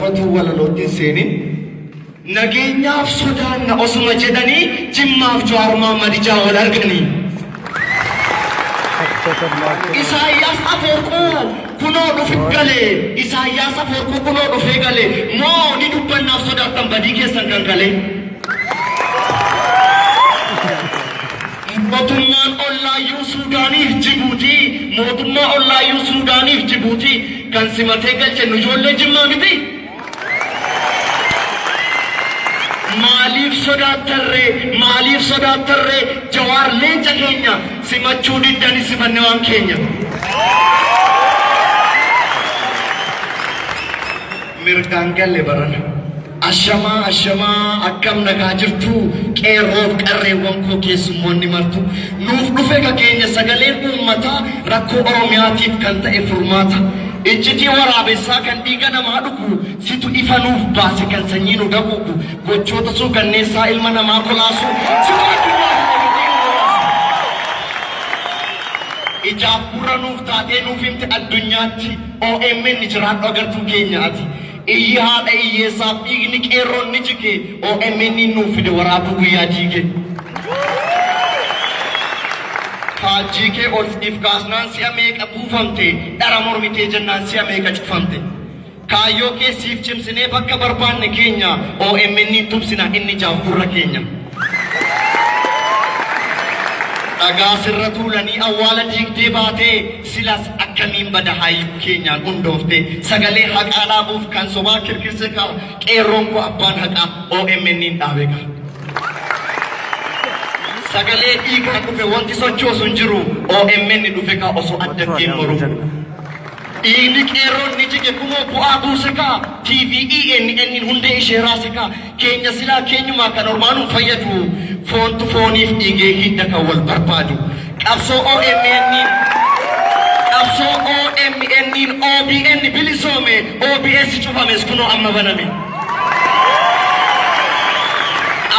wala lotti seni nageenyaaf sodaanna osuma jedhanii jimmaaf jaarmaa madija wal arganii Isaayyaas Afeerquu kunoo dhufe galee Isaayyaas Afeerquu kunoo dhufe galee moo ni dubbannaaf sodaattan badii keessan kan galee mootummaan ollaayyuu Suudaaniif Jibuutii mootummaa ollaayyuu Suudaaniif Jibuutii kan simatee galche nu ijoollee Jimmaa miti Maaliif sodaattarree Jawaar leenca keenya simachuu diddanii simanne waan keenya mirgaan galle barana ashamaa akkam nagaa jirtu qeerroof qarreewwan koo keessummoonni martu nuuf dhufe ka keenya sagaleen uummataa rakkoo Oromiyaatiif kan ta'e furmaata ejjitii waraabessaa kan dhiiga namaa dhugu situ ifa nuuf baase kan sanyii nu dabuugu gochoota suu ganneessaa ilma namaa kolaasu situ ijaaf gurra nuuf taatee nuuf himte addunyaatti OMN jiraadhu agartuu keenyaati iyyi haadha hiyyeessaaf dhiigni qeerroon ni jige OMN nuuf fide waraabuu guyyaa jiige Fajike olsiif kaasnaan si'a meeqa buufamte dhara mormitee jennaan si'a meeqa cufamte kaayyoo keessiif cimsinee bakka barbaanne keenya OMN tubsina inni jaaf gurra keenya dhagaa sirra tuulanii awwaala diigdee baatee silas akkamiin bada hayyuu keenyaan hundoofte sagalee haqaa dhaabuuf kan sobaa kirkirse kaa qeerroon koo abbaan haqaa OMN dhaabeeka sagalee dhiigaa dhufe wanti sochoosu hin jiru OMN dhufe kaa osoo addaggeen moru dhiigni qeerroon ni jige kumoo bu'aa buuse kaa TVEN hundee ishee raase kaa keenya silaa keenyumaa kan ormaanuun fayyadu foontu fooniif dhiigee hidda kan wal barbaadu qabsoo OMN OBN bilisoome OBS cufames kunoo amma baname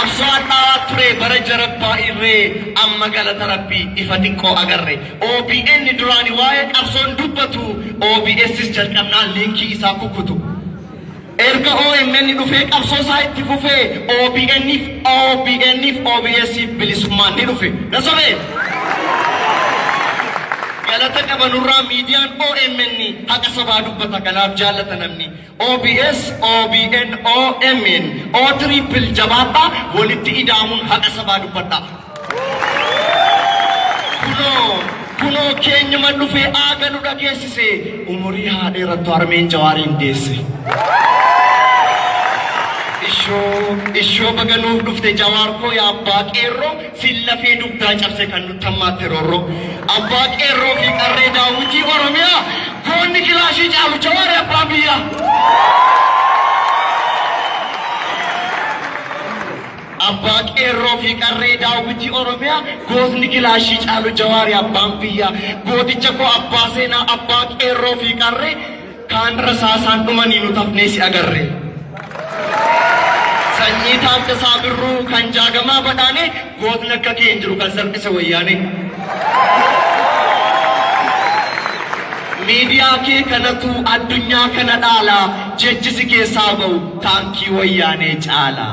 Absoadhaa ture bara jarabbaa irree amma galata rabbii ifa xiqqoo agarre OBN duraani waa'ee qabsoon dubbatu OBSis jalqabnaan liinkii isaa kukkutu erga OMN dhufee qabsoo isaa itti fufee OBNif OBSif bilisummaan ni dhufe nasobee galata qabanurraa miidiyaan OMN haqa sabaa dubbata kanaaf jaallata namni OBS OBN OMN O triple jabaadha walitti idaamuun haqa sabaa dubbata kunoo keenyuma dhufee aaga nu dhageessise umurii haadheerattu harmeen Jawaariin deesse ishoo baga nuuf dhufte Jawaar koo yaa abbaa qeerroo sillafee dugdaa cabse kan nutti hammaatte roorroo abbaa qeerroo fi qarree daawwitii Oromiyaa goonni kilaashii caalu Jawaar abbaa biyyaa abbaa qeerroo fi qarree daawwitii Oromiyaa goonni kilaashii caalu Jawaar abbaan biyyaa gooticha koo abbaa seenaa abbaa qeerroo fi qarree kaan rasaasaan dhumanii nu tafnee si agarre Sanyii taamtasaa birruu kan jaagamaa badhaane gootni akka kee hin jiru kan salphise wayyaane miidiyaa kee kanatu addunyaa kana dhaala jechisi keessaa ba'u taankii wayyaanee caala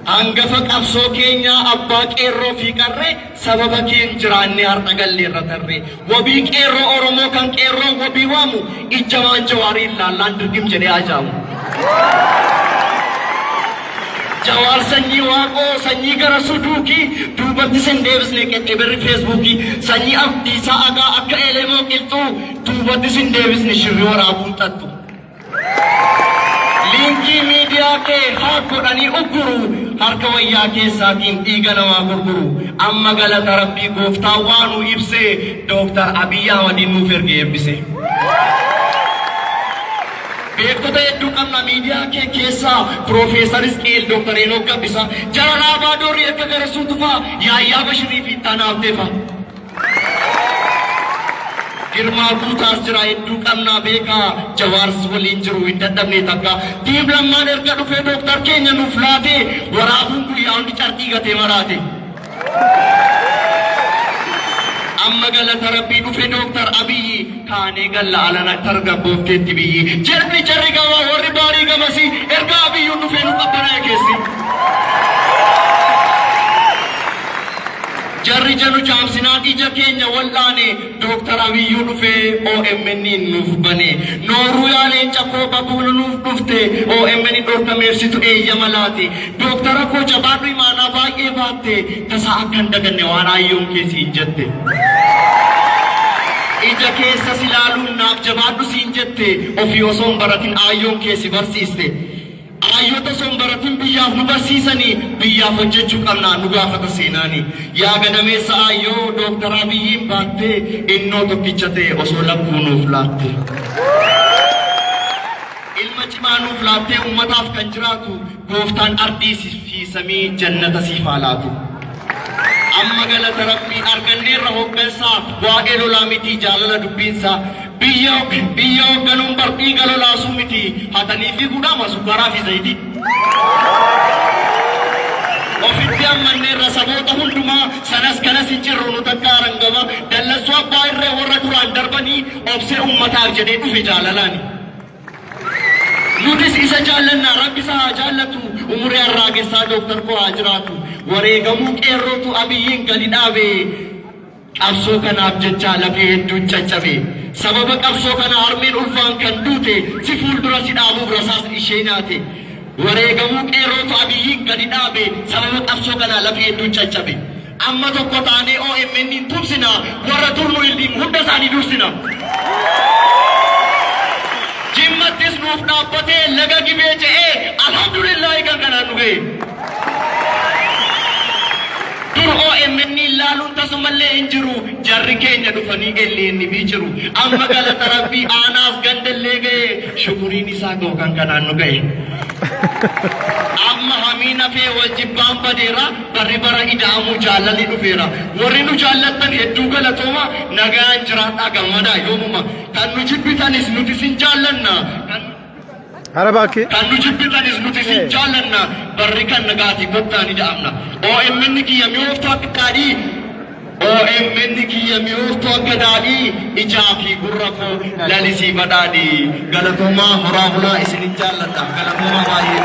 Hangafa qabsoo keenya abbaa qeerroo fi qarree sababa keen jiraannee har'a galleerra tarree wabii qeerroo Oromoo kan qeerroon wabii waamu ijjamaan Jawaarii laallaan dirgim jedhee ajaamu Jawaar sanyii waaqoo sanyii gara suduukii duubatti sin deebisne qexxee birri feesbuukii sanyii abdiisaa agaa akka elemoo qilxuu duubatti sin deebisne shirri waraabuun xattu Linkii miidiyaa kee haa godhanii ugguru harka wayyaa keessaatiin dhiiga namaa gurguru amma galata rabbii gooftaa waan nu ibsee Dr. Abiy Ahmadiin nuuf erge eebbise beektota hedduu qabna miidiyaa kee keessaa Profeesar Isqeel Dr. Enook Gabbisaa Jalalaa Baadoorrii akka garasuu tufaa Yaayyaa Bashirii fi Ittaanaa Abdeefaa Girmaa guutaas jira hedduu qabnaa beekaa Jawaars waliin jiru hin dadhabne takka tiim lammaan erga dhufee Dr. keenya nuuf laate waraabuun guyyaa hundi carqii gatee maraate amma galata rabbii dhufe Dooktar Abiyyi kaanee galla alana targabboofteetti biyyi jarri gama warri baarii gamasi erga Abiyyuun dhufee nu qabbanaa keessi jarri janu jaamsinaan ija keenya wal'aane Dooktar Abiyyuu dhufee OMN nuuf bane nooruu yaaleen cakoo babuulu nuuf dhufte OMN dhorkameefsitu eeyyama laate Dooktara koo jabaadhu imaanaa baay'ee baatte tasaa akkan daganne waan ayyoon keessi hin jette ija keessa silaaluun naaf jabaadhu siin jette ofii osoo hin baratin ayyoon keessi barsiiste ayyota son baratin biyyaaf nu barsiisanii biyyaaf hojjechuu qabnaa nu gaafata seenaanii yaa gadameessa ayyoo Dooktar Abiyyiin baattee innoo tokkicha ta'e osoo lakkuu nuuf laatte ilma cimaa nuuf laattee ummataaf kan jiraatu gooftaan ardii fi samii jannata siif haa laatu amma galata rabbii arganneerra hoggansaa waa'ee lolaa mitii jaalala dubbiinsaa biyya hogganuun bardii galolaasuu miti hatanii fi gudhaama sukkaraa fi zayitii ofitti ammanneerra saboota hundumaa sanas kanas hin jirru nu takka arangama dallansuu abbaa irree warra duraan darbanii obsee ummataaf jedhee dhufe jaalalaani nutis isa jaallannaa rabbi isa haa jaallatu umurii arraagessaa Dooktar koo haa jiraatu wareegamuu qeerrootu Abiyyiin gadi dhaabe qabsoo kanaaf jecha lafee hedduun caccabe sababa qabsoo kana harmeen ulfaan kan duute si fuuldura si dhaabuuf rasaasni ishee nyaate wareegamuu qeerrootu Abiyyiin gadi dhaabe sababa qabsoo kana lafee hedduun caccabe amma tokko taanee OMN hin tumsina warra turnu illiin hunda isaanii dursina jimmattis nuuf dhaabbatee laga gibee ce'ee alhamdulillah kan kanaan nu ga'e dur OMN ilaaluun tasumallee hin jiru jarri keenya dhufanii elleenni fi jiru amma galata rabbii aanaaf gandallee ga'e shukuriin isaa ga'u kan kanaan nu ga'e amma hamiina fee wal jibbaan badeera barri bara ida'amuu jaallalli dhufeera warri nu jaallattan hedduu galatooma nagaan jiraadhaa gammadaa yoomuma kan nu jibbitanis nuti sin jaallanna Harabaki. Kan nu jibbitanis nuti sin jaallanna barri kan nagaati kottaan ida'amna OMN kiyya mi'ooftu akka daadhii OMN kiyya mi'ooftu akka daadhii ijaa fi gurra koo lalisii badhaadhii galatoomaa horaa bulaa isinin jaalladha galatoomaa baay'ee